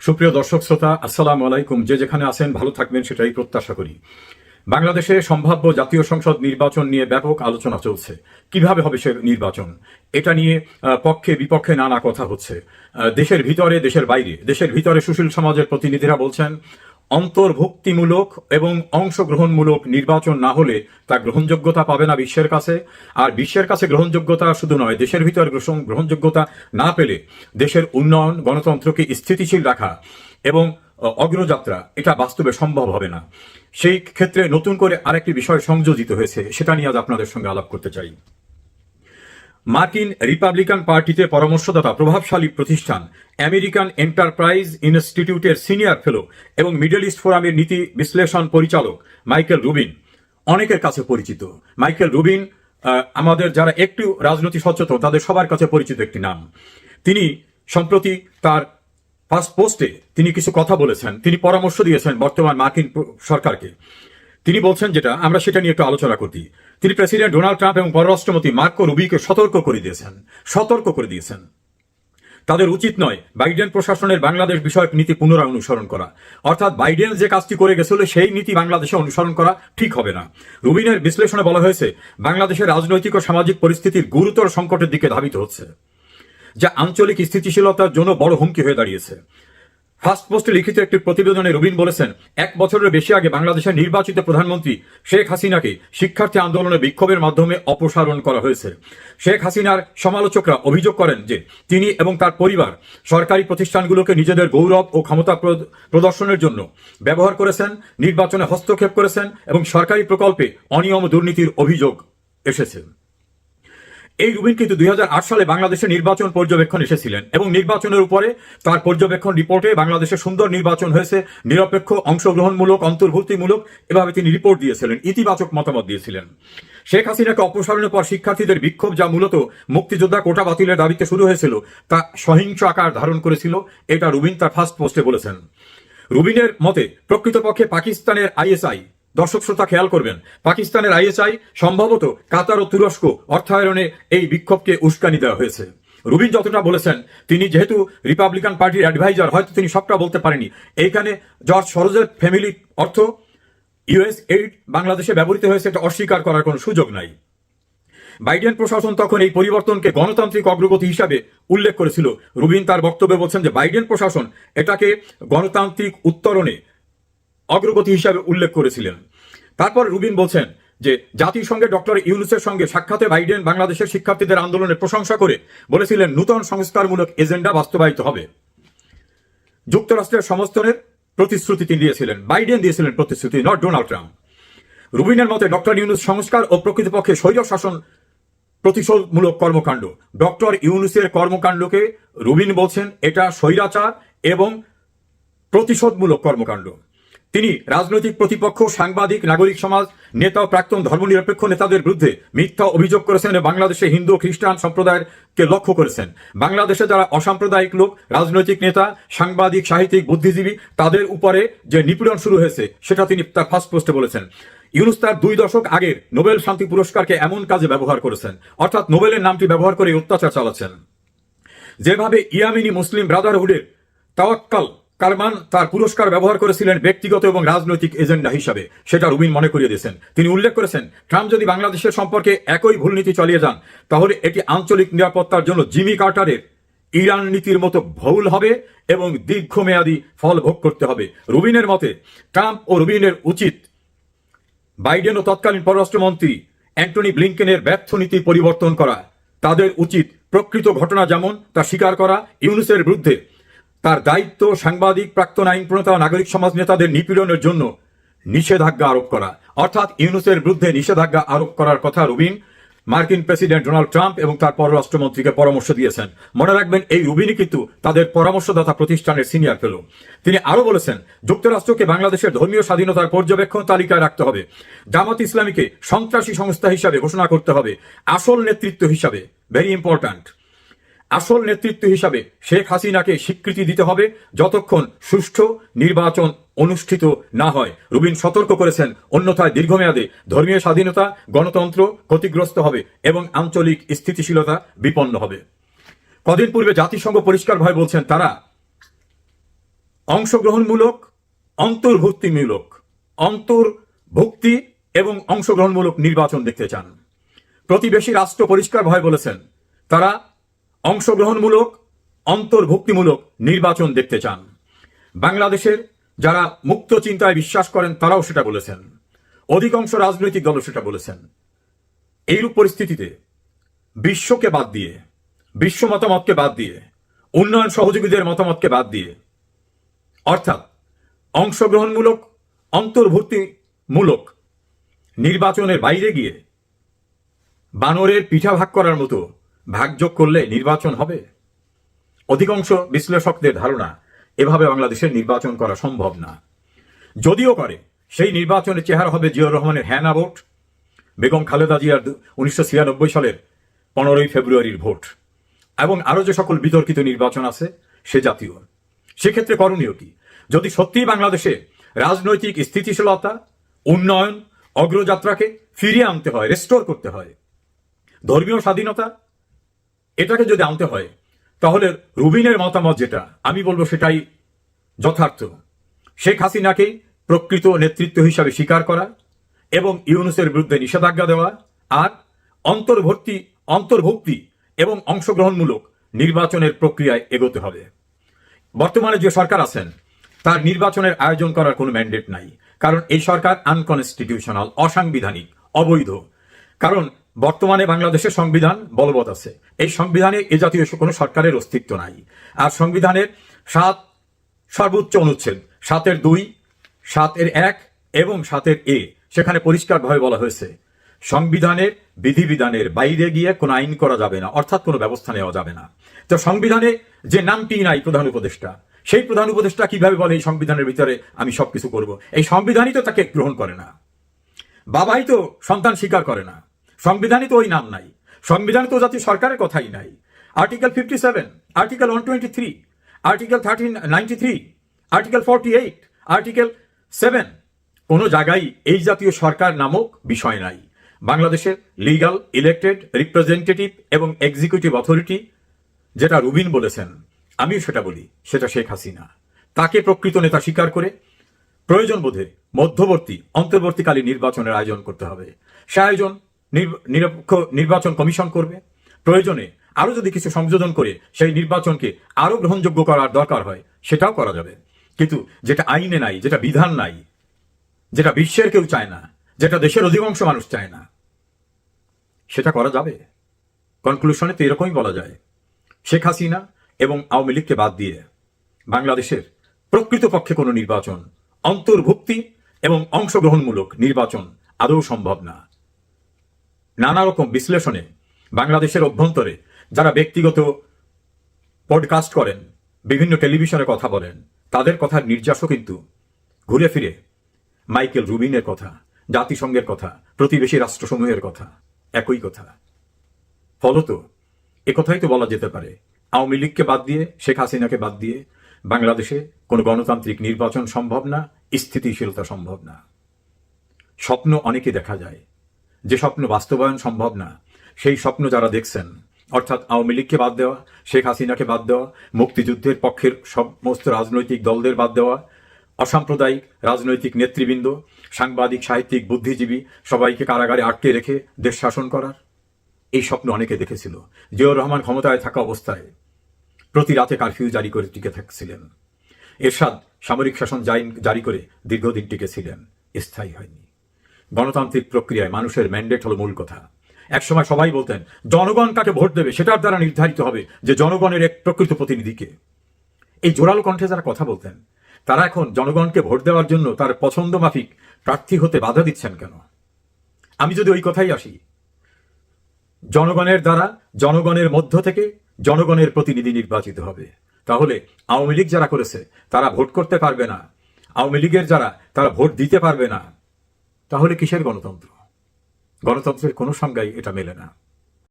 সুপ্রিয় দর্শক শ্রোতা, আসসালামু আলাইকুম। যে যেখানে আছেন ভালো থাকবেন সেটাই প্রত্যাশা করি। বাংলাদেশে সম্ভাব্য জাতীয় সংসদ নির্বাচন নিয়ে ব্যাপক আলোচনা চলছে। কিভাবে হবে সে নির্বাচন, এটা নিয়ে পক্ষে বিপক্ষে নানা কথা হচ্ছে। দেশের ভিতরে, দেশের বাইরে। দেশের ভিতরে সুশীল সমাজের প্রতিনিধিরা বলছেন অন্তর্ভুক্তিমূলক এবং অংশগ্রহণমূলক নির্বাচন না হলে তা গ্রহণযোগ্যতা পাবে না বিশ্বের কাছে। আর বিশ্বের কাছে গ্রহণযোগ্যতা শুধু নয়, দেশের ভিতর গ্রহণযোগ্যতা না পেলে দেশের উন্নয়ন, গণতন্ত্রকে স্থিতিশীল রাখা এবং অগ্রযাত্রা এটা বাস্তবে সম্ভব হবে না। সেই ক্ষেত্রে নতুন করে আরেকটি বিষয় সংযোজিত হয়েছে, সেটা নিয়ে আজ আপনাদের সঙ্গে আলাপ করতে চাই। মার্কিন রিপাবলিকান পার্টিতে পরামর্শদাতা প্রভাবশালী প্রতিষ্ঠান আমেরিকান এন্টারপ্রাইজ ইনস্টিটিউটের সিনিয়র ফেলো এবং মিডল ইস্ট ফোরামের নীতি বিশ্লেষণ পরিচালক মাইকেল রুবিন অনেকের কাছে পরিচিত। মাইকেল রুবিন আমাদের যারা একটু রাজনৈতিক সচেতন তাদের সবার কাছে পরিচিত একটি নাম। তিনি সম্প্রতি তার ফার্স্ট পোস্টে তিনি কিছু কথা বলেছেন, তিনি পরামর্শ দিয়েছেন বর্তমান মার্কিন সরকারকে। তিনি বলছেন যেটা, আমরা সেটা নিয়ে একটু আলোচনা করি। তিনি প্রেসিডেন্ট ডোনাল্ড ট্রাম্প এবং পররাষ্ট্রমন্ত্রী মার্কো রুবিকে সতর্ক করে দিয়েছেন তাদের উচিত নয় বাইডেন প্রশাসনের বাংলাদেশ বিষয়ক নীতি পুনরায় অনুসরণ করা। অর্থাৎ বাইডেন যে কাজটি করে গেছিল সেই নীতি বাংলাদেশে অনুসরণ করা ঠিক হবে না। রুবিনের বিশ্লেষণে বলা হয়েছে বাংলাদেশের রাজনৈতিক ও সামাজিক পরিস্থিতির গুরুতর সংকটের দিকে ধাবিত হচ্ছে, যা আঞ্চলিক স্থিতিশীলতার জন্য বড় হুমকি হয়ে দাঁড়িয়েছে। ফার্স্ট পোস্টে লিখিত একটি প্রতিবেদনে রুবিন বলেছেন, 1 বছরের বেশি আগে বাংলাদেশের নির্বাচিত প্রধানমন্ত্রী শেখ হাসিনাকে শিক্ষার্থী আন্দোলনে বিক্ষোভের মাধ্যমে অপসারণ করা হয়েছে। শেখ হাসিনার সমালোচকরা অভিযোগ করেন যে তিনি এবং তার পরিবার সরকারি প্রতিষ্ঠানগুলোকে নিজেদের গৌরব ও ক্ষমতা প্রদর্শনের জন্য ব্যবহার করেছেন, নির্বাচনে হস্তক্ষেপ করেছেন এবং সরকারি প্রকল্পে অনিয়ম দুর্নীতির অভিযোগ এসেছে। এই রুবিন কিন্তু 2008 সালে বাংলাদেশে নির্বাচন পর্যবেক্ষণ এসেছিলেন এবং নির্বাচনের উপরে তার পর্যবেক্ষণ রিপোর্টে বাংলাদেশে সুন্দর নির্বাচন হয়েছে, নিরপেক্ষ, অংশগ্রহণমূলক, অন্তর্ভুক্তিমূলক, এভাবে তিনি রিপোর্ট দিয়েছিলেন, ইতিবাচক মতামত দিয়েছিলেন। শেখ হাসিনাকে অপসারণের পর শিক্ষার্থীদের বিক্ষোভ, যা মূলত মুক্তিযোদ্ধা কোটা বাতিলের দাবিতে শুরু হয়েছিল, তা সহিংস আকার ধারণ করেছিল, এটা রুবিন তার ফার্স্ট পোস্টে বলেছেন। রুবিনের মতে প্রকৃতপক্ষে পাকিস্তানের আইএসআই, দর্শক শ্রোতা খেয়াল করবেন, পাকিস্তানের আইএসআই সম্ভবত কাতার ও তুরস্ক অর্থায়নে এই বিক্ষোভকে উস্কানি দেওয়া হয়েছে। রুবিন যতটা বলেছেন, তিনি যেহেতু রিপাবলিকান পার্টির অ্যাডভাইজার, হয়তো তিনি সবটা বলতে পারেনি। এইখানে জর্জ সরোজের ফ্যামিলি অর্থ ইউএস এইড বাংলাদেশে ব্যবহৃত হয়েছে, এটা অস্বীকার করার কোনো সুযোগ নাই। বাইডেন প্রশাসন তখন এই পরিবর্তনকে গণতান্ত্রিক অগ্রগতি হিসাবে উল্লেখ করেছিল। রুবিন তার বক্তব্যে বলছেন যে বাইডেন প্রশাসন এটাকে গণতান্ত্রিক উত্তরণে অগ্রগতি হিসাবে উল্লেখ করেছিলেন। তারপর রুবিন বলছেন যে জাতিসংঘে ডক্টর ইউনুসের সঙ্গে সাক্ষাতে বাইডেন বাংলাদেশের শিক্ষার্থীদের আন্দোলনের প্রশংসা করে বলেছিলেন নূতন সংস্কারমূলক এজেন্ডা বাস্তবায়িত হবে। যুক্তরাষ্ট্রের সমর্থনের প্রতিশ্রুতি তিনি দিয়েছিলেন, বাইডেন দিয়েছিলেন প্রতিশ্রুতি, নট ডোনাল্ড ট্রাম্প। রুবিনের মতে ডক্টর ইউনুস সংস্কার ও প্রকৃতপক্ষে স্বৈর শাসন প্রতিশোধমূলক কর্মকাণ্ড। ডক্টর ইউনুসের কর্মকাণ্ডকে রুবিন বলছেন এটা স্বৈরাচার এবং প্রতিশোধমূলক কর্মকাণ্ড। তিনি রাজনৈতিক প্রতিপক্ষ, সাংবাদিক, নাগরিক সমাজ, নেতা ও প্রাক্তন ধর্মনিরপেক্ষ নেতাদের বিরুদ্ধে মিথ্যা অভিযোগ করেছেন এবং বাংলাদেশে হিন্দু ও খ্রিস্টান সম্প্রদায়কে লক্ষ্য করেছেন। বাংলাদেশে যারা অসাম্প্রদায়িক লোক, রাজনৈতিক নেতা, সাংবাদিক, সাহিত্যিক, বুদ্ধিজীবী, তাদের উপরে যে নিপীড়ন শুরু হয়েছে সেটা তিনি তার ফার্স্ট পোস্টে বলেছেন। ইউনুস তার 2 দশক আগের নোবেল শান্তি পুরস্কারকে এমন কাজে ব্যবহার করেছেন, অর্থাৎ নোবেলের নামটি ব্যবহার করে অত্যাচার চালাচ্ছেন। যেভাবে ইয়ামিনী মুসলিম ব্রাদারহুডের তাওয়াক্কাল কারমান তার পুরস্কার ব্যবহার করেছিলেন ব্যক্তিগত এবং রাজনৈতিক এজেন্ডা হিসাবে, সেটা রুবিন মনে করিয়ে দিয়েছেন। তিনি উল্লেখ করেছেন, ট্রাম্প যদি বাংলাদেশের সম্পর্কে একই ভুল নীতি চালিয়ে যান তাহলে এটি আঞ্চলিক নিরাপত্তার জন্য জিমি কার্টারের ইরান নীতির মতো ভুল হবে এবং দীর্ঘমেয়াদী ফল ভোগ করতে হবে। রুবিনের মতে ট্রাম্প ও রুবিনের উচিত বাইডেন ও তৎকালীন পররাষ্ট্রমন্ত্রী অ্যান্টনি ব্লিংকেনের ব্যর্থ নীতি পরিবর্তন করা। তাদের উচিত প্রকৃত ঘটনা যেমন তা স্বীকার করা, ইউনুসের বিরুদ্ধে তার দায়িত্ব, সাংবাদিক, প্রাক্তন আইন প্রণেতা, নাগরিক সমাজ নেতাদের নিপীড়নের জন্য নিষেধাজ্ঞা আরোপ করা। অর্থাৎ ইউনুসের বিরুদ্ধে নিষেধাজ্ঞা আরোপ করার কথা রুবিন মার্কিন প্রেসিডেন্ট ডোনাল্ড ট্রাম্প এবং তার পররাষ্ট্রমন্ত্রীকে পরামর্শ দিয়েছেন। মনে রাখবেন, এই রুবিনই কিন্তু তাদের পরামর্শদাতা প্রতিষ্ঠানের সিনিয়র ফেলো। তিনি আরো বলেছেন, যুক্তরাষ্ট্রকে বাংলাদেশের ধর্মীয় স্বাধীনতার পর্যবেক্ষণ তালিকায় রাখতে হবে, জামাত ইসলামীকে সন্ত্রাসী সংস্থা হিসাবে ঘোষণা করতে হবে, আসল নেতৃত্ব হিসাবে, ভেরি ইম্পর্ট্যান্ট, আসল নেতৃত্ব হিসাবে শেখ হাসিনাকে স্বীকৃতি দিতে হবে যতক্ষণ সুষ্ঠু নির্বাচন অনুষ্ঠিত না হয়। রুবিন সতর্ক করেছেন, অন্যথায় দীর্ঘমেয়াদে ধর্মীয় স্বাধীনতা, গণতন্ত্র ক্ষতিগ্রস্ত হবে এবং আঞ্চলিক স্থিতিশীলতা বিপন্ন হবে। কদিন পূর্বে জাতিসংঘ পরিষ্কারভাবে বলছেন তারা অংশগ্রহণমূলক, অন্তর্ভুক্তিমূলক, অন্তর্ভুক্তি এবং অংশগ্রহণমূলক নির্বাচন দেখতে চান। প্রতিবেশী রাষ্ট্র পরিষ্কারভাবে বলেছেন তারা অংশগ্রহণমূলক, অন্তর্ভুক্তিমূলক নির্বাচন দেখতে চান। বাংলাদেশের যারা মুক্ত চিন্তায় বিশ্বাস করেন তারাও সেটা বলেছেন, অধিকাংশ রাজনৈতিক দলও সেটা বলেছেন। এইরূপ পরিস্থিতিতে বিশ্বকে বাদ দিয়ে, বিশ্ব মতামতকে বাদ দিয়ে, উন্নয়ন সহযোগীদের মতামতকে বাদ দিয়ে, অর্থাৎ অংশগ্রহণমূলক, অন্তর্ভুক্তিমূলক নির্বাচনের বাইরে গিয়ে বানরের পিঠা ভাগ করার মতো ভাগযোগ করলে নির্বাচন হবে? অধিকাংশ বিশ্লেষকদের ধারণা এভাবে বাংলাদেশের নির্বাচন করা সম্ভব না। যদিও করে সেই নির্বাচনের চেহারা হবে জিয়াউর রহমানের হ্যানা ভোট, বেগম খালেদা জিয়ার 1996 সালের 15ই ফেব্রুয়ারির ভোট এবং আরো যে সকল বিতর্কিত নির্বাচন আছে সে জাতীয়। সেক্ষেত্রে করণীয় কি? যদি সত্যিই বাংলাদেশে রাজনৈতিক স্থিতিশীলতা, উন্নয়ন, অগ্রযাত্রাকে ফিরিয়ে আনতে হয়, রেস্টোর করতে হয়, ধর্মীয় স্বাধীনতা এটাকে যদি আনতে হয়, তাহলে রুবিনের মতামত যেটা, আমি বলবো সেটাই যথার্থ। শেখ হাসিনাকে প্রকৃত নেতৃত্ব হিসাবে স্বীকার করা এবং ইউনূসের বিরুদ্ধে নিষেধাজ্ঞা দেওয়া, আর অন্তর্ভুক্তি এবং অংশগ্রহণমূলক নির্বাচনের প্রক্রিয়ায় এগোতে হবে। বর্তমানে যে সরকার আছেন তার নির্বাচনের আয়োজন করার কোনো ম্যান্ডেট নাই, কারণ এই সরকার আনকনস্টিটিউশনাল, অসাংবিধানিক, অবৈধ। কারণ বর্তমানে বাংলাদেশের সংবিধান বলবৎ আছে, এই সংবিধানে এ জাতীয় কোনো সরকারের অস্তিত্ব নাই। আর সংবিধানের 7 সর্বোচ্চ অনুচ্ছেদ, 7-এর 2, 7-এর 1 এবং 7-এর A, সেখানে পরিষ্কারভাবে বলা হয়েছে সংবিধানের বিধিবিধানের বাইরে গিয়ে কোনো আইন করা যাবে না, অর্থাৎ কোনো ব্যবস্থা নেওয়া যাবে না। তো সংবিধানে যে নামটি নাই প্রধান উপদেষ্টা, সেই প্রধান উপদেষ্টা কিভাবে বলে এই সংবিধানের ভিতরে আমি সবকিছু করব? এই সংবিধানই তো তাকে গ্রহণ করে না, বাবাই তো সন্তান স্বীকার করে না, সংবিধানই তো ওই নাম নাই, সংবিধানে তো জাতীয় সরকারের কথাই নাই। Article 57, article 123, article 1393, article 48, article 7, কোনো জায়গায় এই জাতীয় সরকার নামক বিষয় নাই। বাংলাদেশের লিগাল, ইলেক্টেড, রিপ্রেজেন্টেটিভ এবং এক্সিকিউটিভ অথরিটি যেটা রুবিন বলেছেন, আমিও সেটা বলি, সেটা শেখ হাসিনা। তাকে প্রকৃত নেতা স্বীকার করে প্রয়োজন বোধে মধ্যবর্তী, অন্তর্বর্তীকালীন নির্বাচনের আয়োজন করতে হবে। সে আয়োজন নিরপেক্ষ নির্বাচন কমিশন করবে। প্রয়োজনে আরো যদি কিছু সংযোজন করে সেই নির্বাচনকে আরো গ্রহণযোগ্য করার দরকার হয় সেটাও করা যাবে। কিন্তু যেটা আইনে নাই, যেটা বিধান নাই, যেটা বিশ্বের কেউ চায় না, যেটা দেশের অধিকাংশ মানুষ চায় না, সেটা করা যাবে? কনক্লুশনে তো এরকমই বলা যায়, শেখ হাসিনা এবং আওয়ামী লীগকে বাদ দিয়ে বাংলাদেশের প্রকৃতপক্ষে কোনো নির্বাচন, অন্তর্ভুক্তি এবং অংশগ্রহণমূলক নির্বাচন আদৌ সম্ভব না। নানা রকম বিশ্লেষণে বাংলাদেশের অভ্যন্তরে যারা ব্যক্তিগত পডকাস্ট করেন, বিভিন্ন টেলিভিশনে কথা বলেন, তাদের কথার নির্যাসও কিন্তু ঘুরে ফিরে মাইকেল রুবিনের কথা, জাতিসংঘের কথা, প্রতিবেশী রাষ্ট্রসমূহের কথা, একই কথা। ফলত একথাই তো বলা যেতে পারে, আওয়ামী লীগকে বাদ দিয়ে, শেখ হাসিনাকে বাদ দিয়ে বাংলাদেশে কোনো গণতান্ত্রিক নির্বাচন সম্ভব না, স্থিতিশীলতা সম্ভব না। স্বপ্ন অনেকে দেখা যায়, যে স্বপ্ন বাস্তবায়ন সম্ভব না সেই স্বপ্ন যারা দেখছেন, অর্থাৎ আওয়ামী লীগকে বাদ দেওয়া, শেখ হাসিনাকে বাদ দেওয়া, মুক্তিযুদ্ধের পক্ষের সমস্ত রাজনৈতিক দলদের বাদ দেওয়া, অসাম্প্রদায়িক রাজনৈতিক নেতৃবৃন্দ, সাংবাদিক, সাহিত্যিক, বুদ্ধিজীবী সবাইকে কারাগারে আটকে রেখে দেশ শাসন করার, এই স্বপ্ন অনেকে দেখেছিল। জিয়াউর রহমান ক্ষমতায় থাকা অবস্থায় প্রতি রাতে কারফিউ জারি করে টিকে থাকছিলেন। এরশাদ সামরিক শাসন জারি করে দীর্ঘদিন টিকেছিলেন, স্থায়ী হয়নি। গণতান্ত্রিক প্রক্রিয়ায় মানুষের ম্যান্ডেট হলো মূল কথা। একসময় সবাই বলতেন জনগণ কাকে ভোট দেবে সেটার দ্বারা নির্ধারিত হবে যে জনগণের এক প্রকৃত প্রতিনিধিকে। এই জোরালো কণ্ঠে যারা কথা বলতেন তারা এখন জনগণকে ভোট দেওয়ার জন্য তার পছন্দ মাফিক প্রার্থী হতে বাধা দিচ্ছেন কেন? আমি যদি ওই কথাই আসি, জনগণের দ্বারা, জনগণের মধ্য থেকে জনগণের প্রতিনিধি নির্বাচিত হবে, তাহলে আওয়ামী লীগ যারা করেছে তারা ভোট করতে পারবে না, আওয়ামী লীগের যারা তারা ভোট দিতে পারবে না, তাহলে কিসের গণতন্ত্র? গণতন্ত্রের কোনো সংজ্ঞাই এটা মেলে না।